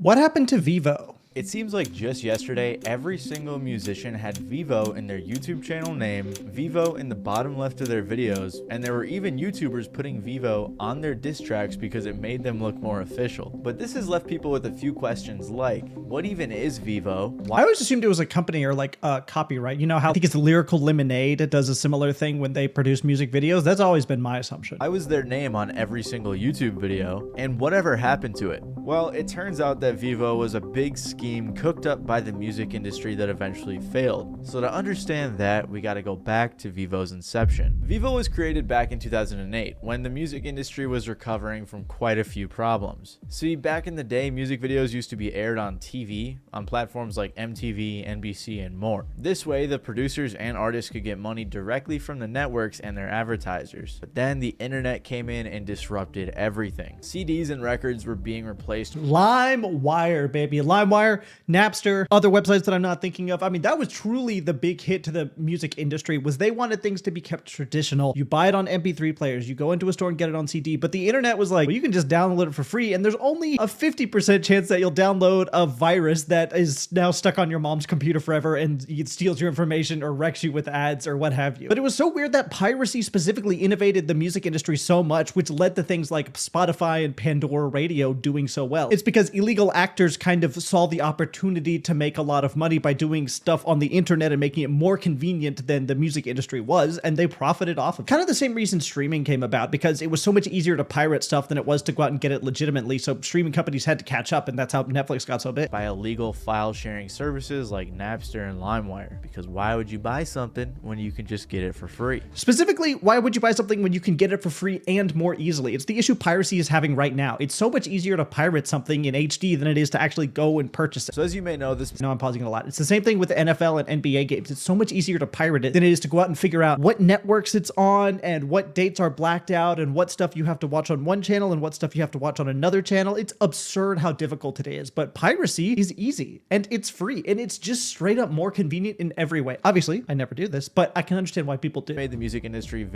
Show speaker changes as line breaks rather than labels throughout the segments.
What happened to VEVO?
It seems like just yesterday, every single musician had VEVO in their YouTube channel name, VEVO in the bottom left of their videos, and there were even YouTubers putting VEVO on their diss tracks because it made them look more official. But this has left people with a few questions like, what even is VEVO?
I always assumed it was a company or like a copyright. You know how I think it's Lyrical Lemonade. It does a similar thing when they produce music videos. That's always been my assumption.
Why was their name on every single YouTube video? And whatever happened to it? Well, it turns out that VEVO was a big scheme cooked up by the music industry that eventually failed. So to understand that, we gotta go back to VEVO's inception. VEVO was created back in 2008 when the music industry was recovering from quite a few problems. See, back in the day, music videos used to be aired on TV, on platforms like MTV, NBC, and more. This way, the producers and artists could get money directly from the networks and their advertisers. But then the internet came in and disrupted everything. CDs and records were being replaced.
LimeWire, baby. LimeWire, Napster, other websites that I'm not thinking of. I mean, that was truly the big hit to the music industry, was they wanted things to be kept traditional. You buy it on MP3 players, you go into a store and get it on CD, but the internet was like, well, you can just download it for free, and there's only a 50% chance that you'll download a virus that is now stuck on your mom's computer forever and it steals your information or wrecks you with ads or what have you. But it was so weird that piracy specifically innovated the music industry so much, which led to things like Spotify and Pandora Radio doing so well. It's because illegal actors kind of saw the opportunity to make a lot of money by doing stuff on the internet and making it more convenient than the music industry was, and they profited off of it. Kind of the same reason streaming came about, because it was so much easier to pirate stuff than it was to go out and get it legitimately, so streaming companies had to catch up, and that's how Netflix got so big.
By illegal file sharing services like Napster and LimeWire, because why would you buy something when you can just get it for free?
Specifically, why would you buy something when you can get it for free and more easily? It's the issue piracy is having right now. It's so much easier to pirate something in HD than it is to actually go and purchase it.
So as you may know, this...
No, I'm pausing it a lot. It's the same thing with the NFL and NBA games. It's so much easier to pirate it than it is to go out and figure out what networks it's on and what dates are blacked out and what stuff you have to watch on one channel and what stuff you have to watch on another channel. It's absurd how difficult it is, but piracy is easy and it's free and it's just straight up more convenient in every way. Obviously, I never do this, but I can understand why people do.
Made the music industry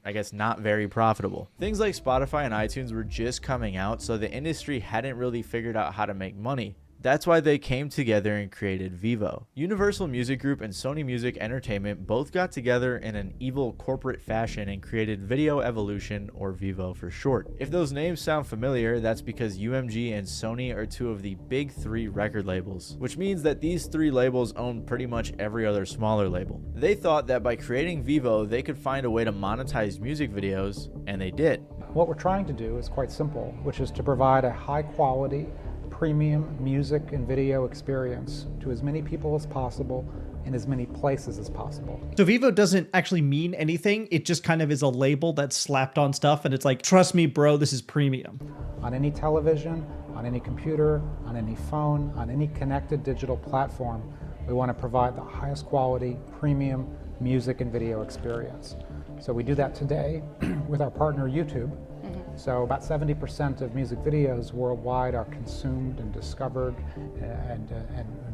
I guess not very profitable. Things like Spotify and iTunes were just coming out, so the industry hadn't really figured out how to make money. That's why they came together and created VEVO. Universal Music Group and Sony Music Entertainment both got together in an evil corporate fashion and created Video Evolution, or VEVO for short. If those names sound familiar, that's because UMG and Sony are two of the big three record labels, which means that these three labels own pretty much every other smaller label. They thought that by creating VEVO, they could find a way to monetize music videos, and they did.
What we're trying to do is quite simple, which is to provide a high quality, premium music and video experience to as many people as possible in as many places as possible.
So VEVO doesn't actually mean anything. It just kind of is a label that's slapped on stuff and it's like, trust me, bro, this is premium.
On any television, on any computer, on any phone, on any connected digital platform, we want to provide the highest quality, premium music and video experience. So we do that today with our partner YouTube. So about 70% of music videos worldwide are consumed and discovered and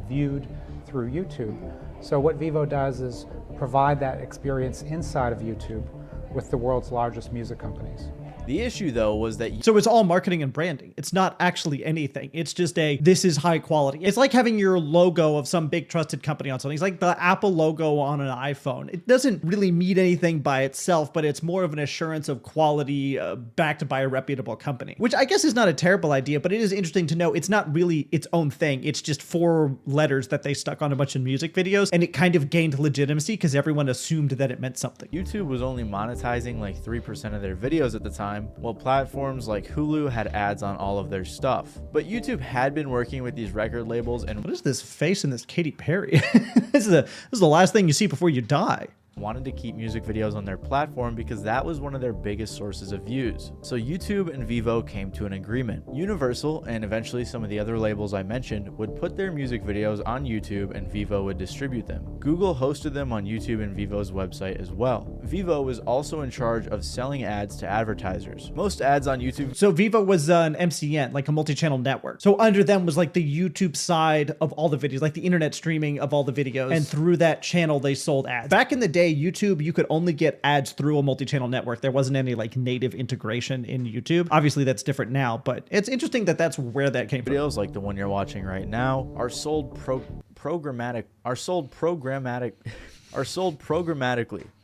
viewed through YouTube. So what VEVO does is provide that experience inside of YouTube with the world's largest music companies.
The issue, though, was that...
So it's all marketing and branding. It's not actually anything. It's just this is high quality. It's like having your logo of some big trusted company on something. It's like the Apple logo on an iPhone. It doesn't really mean anything by itself, but it's more of an assurance of quality backed by a reputable company, which I guess is not a terrible idea, but it is interesting to know it's not really its own thing. It's just 4 letters that they stuck on a bunch of music videos, and it kind of gained legitimacy because everyone assumed that it meant something.
YouTube was only monetizing like 3% of their videos at the time, while platforms like Hulu had ads on all of their stuff. But YouTube had been working with these record labels and...
What is this face in this Katy Perry? This is the last thing you see before you die.
Wanted to keep music videos on their platform because that was one of their biggest sources of views. So YouTube and VEVO came to an agreement. Universal, and eventually some of the other labels I mentioned, would put their music videos on YouTube and VEVO would distribute them. Google hosted them on YouTube and VEVO's website as well. VEVO was also in charge of selling ads to advertisers. Most ads on YouTube...
So VEVO was an MCN, like a multi-channel network. So under them was like the YouTube side of all the videos, like the internet streaming of all the videos. And through that channel, they sold ads. Back in the day, day, YouTube, you could only get ads through a multi-channel network. There wasn't any like native integration in YouTube. Obviously that's different now, but it's interesting that that's where that came from.
Videos like the one you're watching right now are sold programmatically,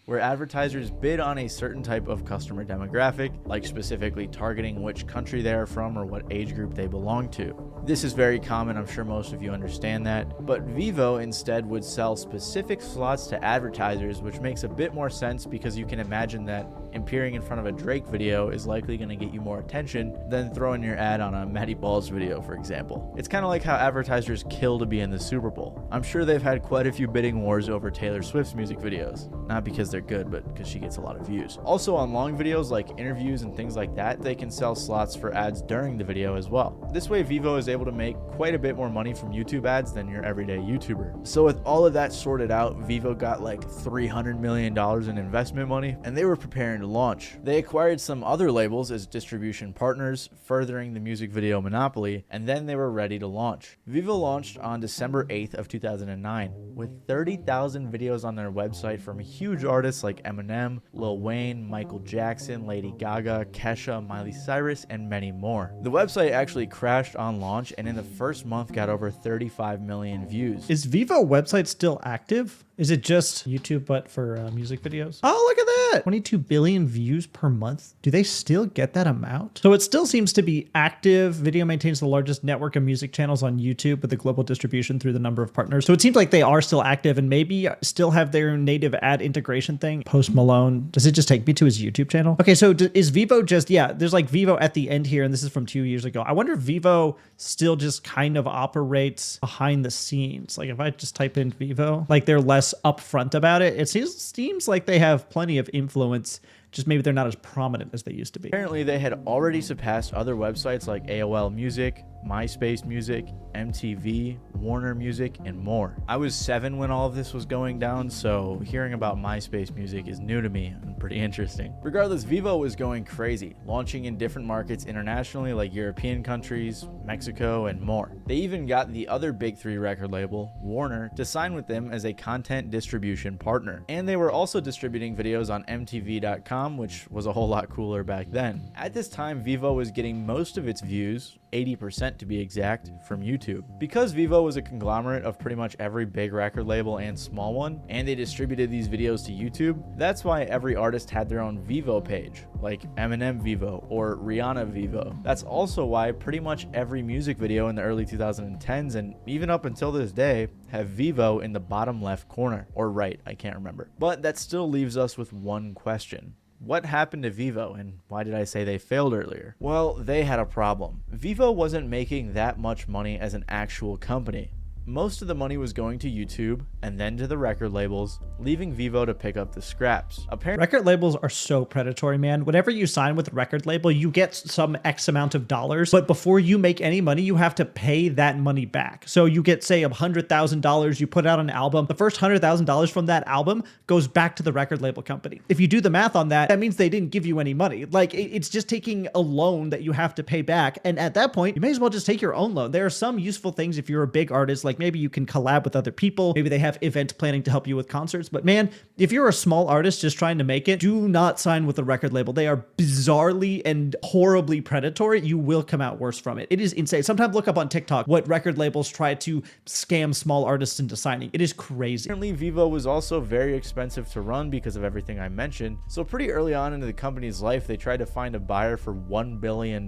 where advertisers bid on a certain type of customer demographic, like specifically targeting which country they are from or what age group they belong to. This is very common, I'm sure most of you understand that, but VEVO instead would sell specific slots to advertisers, which makes a bit more sense because you can imagine that appearing in front of a Drake video is likely going to get you more attention than throwing your ad on a Matty Balls video, for example. It's kind of like how advertisers kill to be in the Super Bowl. I'm sure they've had quite a few bidding wars over Taylor Swift's music videos, not because they're good, but because she gets a lot of views. Also, on long videos like interviews and things like that, they can sell slots for ads during the video as well. This way, VEVO is able to make quite a bit more money from YouTube ads than your everyday YouTuber. So with all of that sorted out, VEVO got like $300 million in investment money, and they were preparing to launch. They acquired some other labels as distribution partners, furthering the music video monopoly, and then they were ready to launch. VEVO launched on December 8th of 2009 with 30,000 videos on their website from huge artists like Eminem, Lil Wayne, Michael Jackson, Lady Gaga, Kesha, Miley Cyrus, and many more. The website actually crashed on launch and in the first month got over 35 million views.
Is VEVO website still active? Is it just YouTube but for music videos? Oh, look at that! 22 billion views per month. Do they still get that amount? So it still seems to be active. Video maintains the largest network of music channels on YouTube with a global distribution through the number of partners. So it seems like they are still active and maybe still have their native ad integration thing. Post Malone. Does it just take me to his YouTube channel? Okay, so is VEVO just, yeah, there's like VEVO at the end here, and this is from 2 years ago. I wonder if VEVO still just kind of operates behind the scenes. Like if I just type in VEVO, like they're less upfront about it. It seems like they have plenty of influence, just maybe they're not as prominent as they used to be.
Apparently they had already surpassed other websites like AOL Music, MySpace Music, MTV, Warner Music, and more. I was 7 when all of this was going down, so hearing about MySpace Music is new to me and pretty interesting. Regardless, VEVO was going crazy, launching in different markets internationally like European countries, Mexico, and more. They even got the other big 3 record label, Warner, to sign with them as a content distribution partner. And they were also distributing videos on MTV.com, which was a whole lot cooler back then. At this time, VEVO was getting most of its views, 80% to be exact, from YouTube. Because VEVO was a conglomerate of pretty much every big record label and small one, and they distributed these videos to YouTube, that's why every artist had their own VEVO page, like Eminem VEVO or Rihanna VEVO. That's also why pretty much every music video in the early 2010s and even up until this day have VEVO in the bottom left corner, or right, I can't remember. But that still leaves us with one question. What happened to VEVO, and why did I say they failed earlier? Well, they had a problem. VEVO wasn't making that much money as an actual company. Most of the money was going to YouTube and then to the record labels, leaving VEVO to pick up the scraps. Apparently,
record labels are so predatory, man. Whenever you sign with a record label, you get some X amount of dollars, but before you make any money, you have to pay that money back. So you get, say, $100,000, you put out an album. The first $100,000 from that album goes back to the record label company. If you do the math on that, that means they didn't give you any money. Like, it's just taking a loan that you have to pay back. And at that point, you may as well just take your own loan. There are some useful things if you're a big artist, like maybe you can collab with other people. Maybe they have event planning to help you with concerts. But man, if you're a small artist just trying to make it, do not sign with a record label. They are bizarrely and horribly predatory. You will come out worse from it. It is insane. Sometimes look up on TikTok what record labels try to scam small artists into signing. It is crazy.
Apparently, VEVO was also very expensive to run because of everything I mentioned. So pretty early on into the company's life, they tried to find a buyer for $1 billion,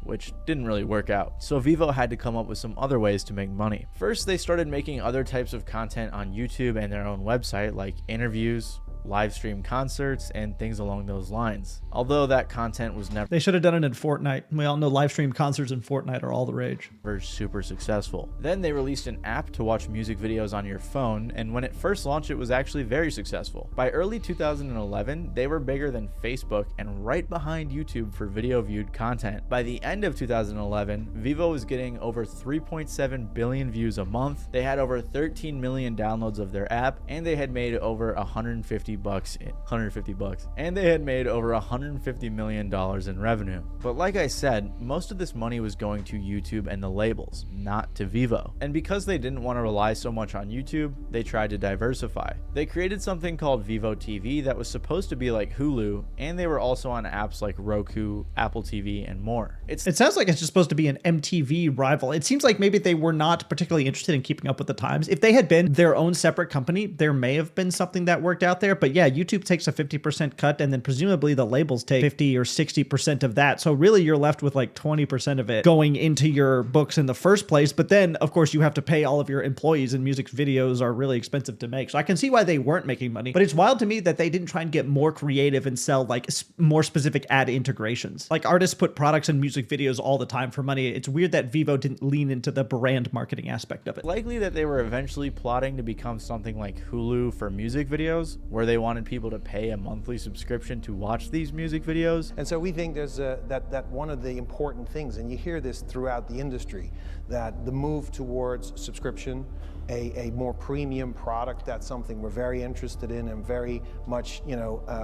which didn't really work out. So VEVO had to come up with some other ways to make money. First, they started making other types of content on YouTube and their own website, like interviews, live stream concerts, and things along those lines. Although that content was never...
They should have done it in Fortnite. We all know live stream concerts in Fortnite are all the rage.
Super successful. Then they released an app to watch music videos on your phone, and when it first launched, it was actually very successful. By early 2011, they were bigger than Facebook and right behind YouTube for video viewed content. By the end of 2011, VEVO was getting over 3.7 billion views a month. They had over 13 million downloads of their app, and they had made over 150 $150, and they had made over $150 million in revenue. But like I said, most of this money was going to YouTube and the labels, not to VEVO. And because they didn't want to rely so much on YouTube, they tried to diversify. They created something called VEVO TV that was supposed to be like Hulu, and they were also on apps like Roku, Apple TV, and more.
It sounds like it's just supposed to be an MTV rival. It seems like maybe they were not particularly interested in keeping up with the times. If they had been their own separate company, there may have been something that worked out there. But yeah, YouTube takes a 50% cut, and then presumably the labels take 50 or 60% of that. So really you're left with like 20% of it going into your books in the first place. But then of course you have to pay all of your employees, and music videos are really expensive to make. So I can see why they weren't making money, but it's wild to me that they didn't try and get more creative and sell like more specific ad integrations. Like artists put products in music videos all the time for money. It's weird that VEVO didn't lean into the brand marketing aspect of it.
Likely that they were eventually plotting to become something like Hulu for music videos, where they wanted people to pay a monthly subscription to watch these music videos.
And so we think there's that one of the important things, and you hear this throughout the industry, that the move towards subscription, a more premium product, that's something we're very interested in and very much,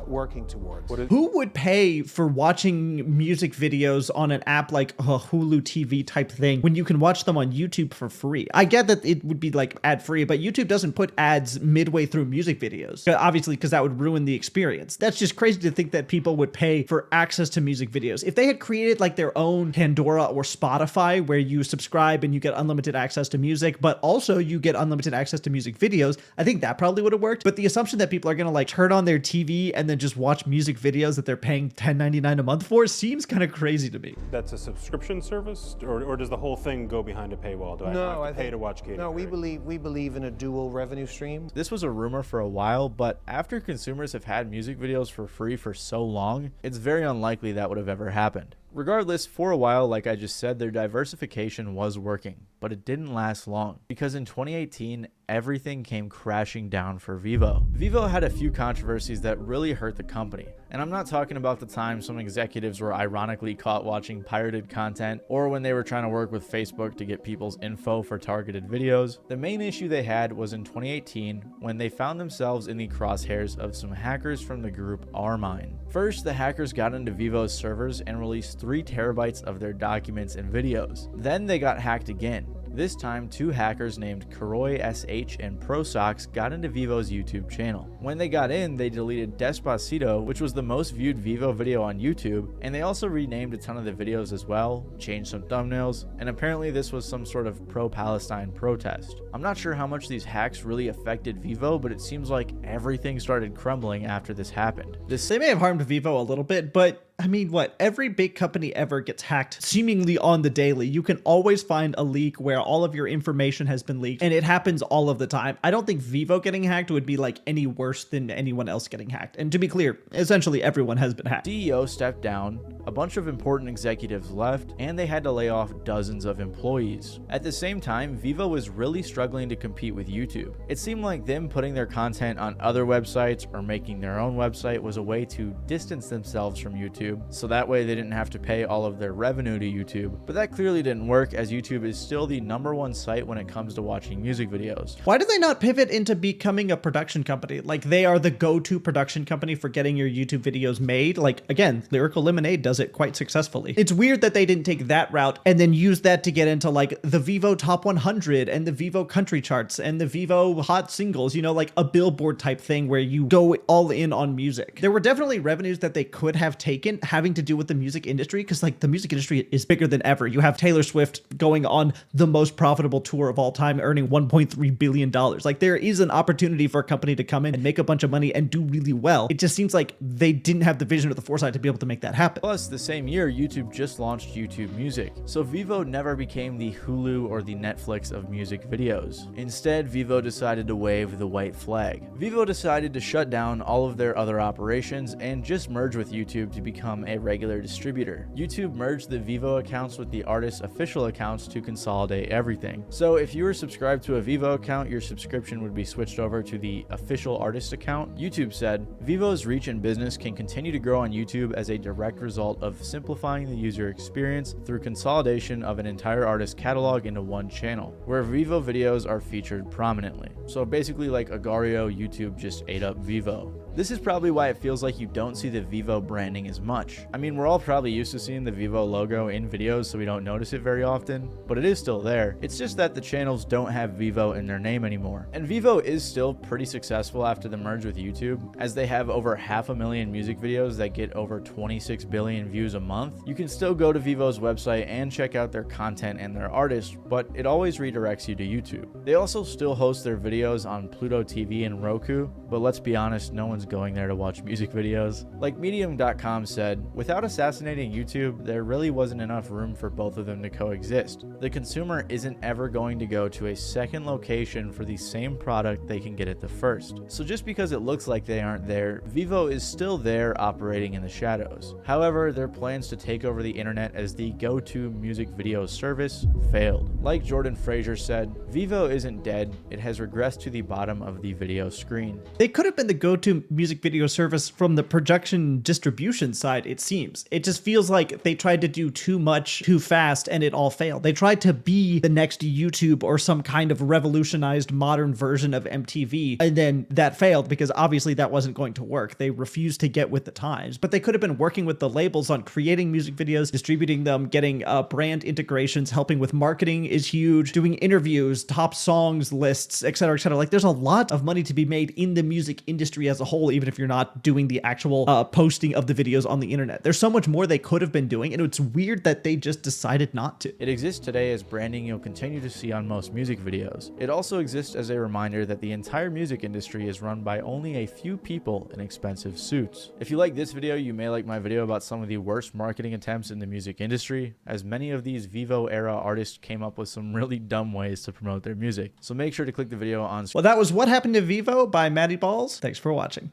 working towards.
Who would pay for watching music videos on an app like a Hulu TV type thing when you can watch them on YouTube for free? I get that it would be like ad free, but YouTube doesn't put ads midway through music videos, obviously, because that would ruin the experience. That's just crazy to think that people would pay for access to music videos. If they had created like their own Pandora or Spotify where you subscribe and you get unlimited access to music, but also you get unlimited access to music videos, I think that probably would have worked. But the assumption that people are going to like turn on their TV and then just watch music videos that they're paying $10.99 a month for seems kind of crazy to me.
That's a subscription service, or does the whole thing go behind a paywall? Do I have to pay to watch Katy
No,
Perry?
we believe in a dual revenue stream.
This was a rumor for a while, but after consumers have had music videos for free for so long, it's very unlikely that would have ever happened. Regardless, for a while, like I just said, their diversification was working, but it didn't last long, because in 2018, everything came crashing down for VEVO. VEVO had a few controversies that really hurt the company, and I'm not talking about the time some executives were ironically caught watching pirated content, or when they were trying to work with Facebook to get people's info for targeted videos. The main issue they had was in 2018, when they found themselves in the crosshairs of some hackers from the group Armine. First, the hackers got into VEVO's servers and released 3 terabytes of their documents and videos. Then they got hacked again. This time, 2 hackers named Karoy SH and ProSox got into VEVO's YouTube channel. When they got in, they deleted Despacito, which was the most viewed VEVO video on YouTube, and they also renamed a ton of the videos as well, changed some thumbnails, and apparently this was some sort of pro-Palestine protest. I'm not sure how much these hacks really affected VEVO, but it seems like everything started crumbling after this happened.
They may have harmed VEVO a little bit, but I mean, what? Every big company ever gets hacked seemingly on the daily. You can always find a leak where all of your information has been leaked, and it happens all of the time. I don't think VEVO getting hacked would be like any worse than anyone else getting hacked. And to be clear, essentially everyone has been hacked.
CEO stepped down, a bunch of important executives left, and they had to lay off dozens of employees. At the same time, VEVO was really struggling to compete with YouTube. It seemed like them putting their content on other websites or making their own website was a way to distance themselves from YouTube, so that way they didn't have to pay all of their revenue to YouTube. But that clearly didn't work, as YouTube is still the #1 site when it comes to watching music videos.
Why did they not pivot into becoming a production company? Like, they are the go-to production company for getting your YouTube videos made. Like, again, Lyrical Lemonade does it quite successfully. It's weird that they didn't take that route and then use that to get into like the VEVO Top 100 and the VEVO Country Charts and the VEVO Hot Singles, like a Billboard type thing where you go all in on music. There were definitely revenues that they could have taken having to do with the music industry, because like the music industry is bigger than ever. You have Taylor Swift going on the most profitable tour of all time, earning $1.3 billion. Like, there is an opportunity for a company to come in and make a bunch of money and do really well. It just seems like they didn't have the vision or the foresight to be able to make that happen.
Plus, the same year, YouTube just launched YouTube Music, so VEVO never became the Hulu or the Netflix of music videos. Instead, VEVO decided to wave the white flag. VEVO decided to shut down all of their other operations and just merge with YouTube to become a regular distributor. YouTube merged the VEVO accounts with the artist's official accounts to consolidate everything. So if you were subscribed to a VEVO account, your subscription would be switched over to the official artist account. YouTube said, VEVO's reach and business can continue to grow on YouTube as a direct result of simplifying the user experience through consolidation of an entire artist catalog into one channel, where VEVO videos are featured prominently. So basically like Agario, YouTube just ate up VEVO. This is probably why it feels like you don't see the VEVO branding as much. I mean, we're all probably used to seeing the VEVO logo in videos, so we don't notice it very often, but it is still there. It's just that the channels don't have VEVO in their name anymore. And VEVO is still pretty successful after the merge with YouTube, as they have over 500,000 music videos that get over 26 billion views a month. You can still go to VEVO's website and check out their content and their artists, but it always redirects you to YouTube. They also still host their videos on Pluto TV and Roku, but let's be honest, no one's going there to watch music videos. Like Medium.com said, without assassinating YouTube, there really wasn't enough room for both of them to coexist. The consumer isn't ever going to go to a second location for the same product they can get at the first. So just because it looks like they aren't there, VEVO is still there operating in the shadows. However, their plans to take over the internet as the go-to music video service failed. Like Jordan Fraser said, VEVO isn't dead, it has regressed to the bottom of the video screen.
They could have been the go-to music video service from the production distribution side, it seems. It just feels like they tried to do too much too fast and it all failed. They tried to be the next YouTube or some kind of revolutionized modern version of MTV, and then that failed because obviously that wasn't going to work. They refused to get with the times, but they could have been working with the labels on creating music videos, distributing them, getting brand integrations, helping with marketing is huge, doing interviews, top songs lists, etc., etc. Like there's a lot of money to be made in the music industry as a whole, even if you're not doing the actual posting of the videos on the internet. There's so much more they could have been doing, and it's weird that they just decided not to.
It exists today as branding you'll continue to see on most music videos. It also exists as a reminder that the entire music industry is run by only a few people in expensive suits. If you like this video, you may like my video about some of the worst marketing attempts in the music industry, as many of these VEVO era artists came up with some really dumb ways to promote their music. So make sure to click the video on screen.
Well, that was What Happened to VEVO by Matty Balls. Thanks for watching.